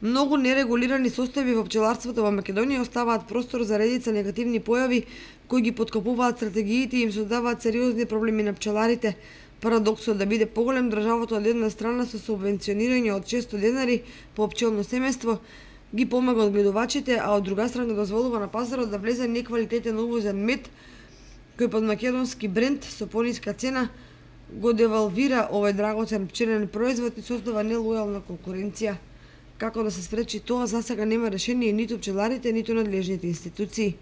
Многу нерегулирани состојби во пчеларството во Македонија оставаат простор за редица негативни појави кои ги поткопуваат стратегиите и им создаваат сериозни проблеми на пчеларите. Парадоксот да биде поголем државата од една страна со субвенционирање од 600 денари по пчелно семејство ги помага одгледувачите, а од друга страна дозволува на пазарот да влезе неквалитетен увозен мед кој под македонски бренд со пониска цена го девалвира овој драгоцен пчелен производ и создава нелојална конкуренција. Како да се спречи тоа, засега нема решение ниту пчеларите, ниту надлежните институции.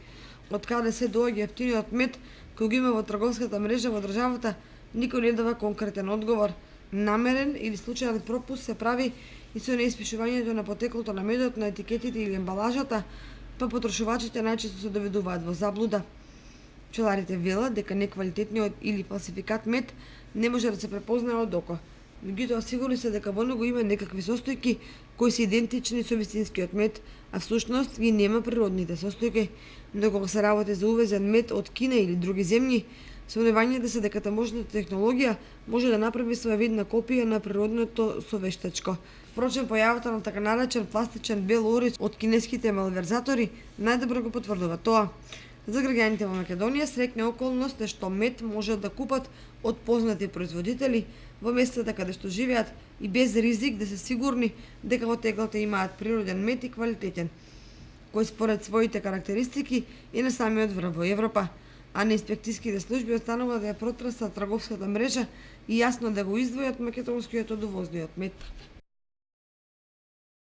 Од каде се доаѓа ефтиниот мед кој го има во трговската мрежа во државата, никој не дава конкретен одговор. Намерен или случајен пропуст се прави и со неиспишувањето на потеклото на медот на етикетите или ембалажата, па потрошувачите најчесто се доведуваат во заблуда. Пчеларите велат дека неквалитетниот или фалсификат мед не може да се препознае од око. Меѓутоа сигурни се дека во него има некакви состојки кои се идентични со вистинскиот мед, а всушност ги нема природните состојки. Но кога се работи за увезен мед од Кина или други земји, сомневањето се дека таможната технологија може да направи своевидна копија на природното со вештачко. Впрочем, појавата на така наречен пластичен бел ориз од кинеските малверзатори најдобро го потврдува тоа. За граѓаните во Македонија среќна околност е што мед може да купат од познати производители во местата каде што живеат и без ризик да се сигурни дека во теглата имаат природен мед и квалитетен, кој според своите карактеристики е на самиот врв во Европа, а на инспекцијските служби останува да ја протрасат трговската мрежа и јасно да го издвојат македонскиот од увозниот мед.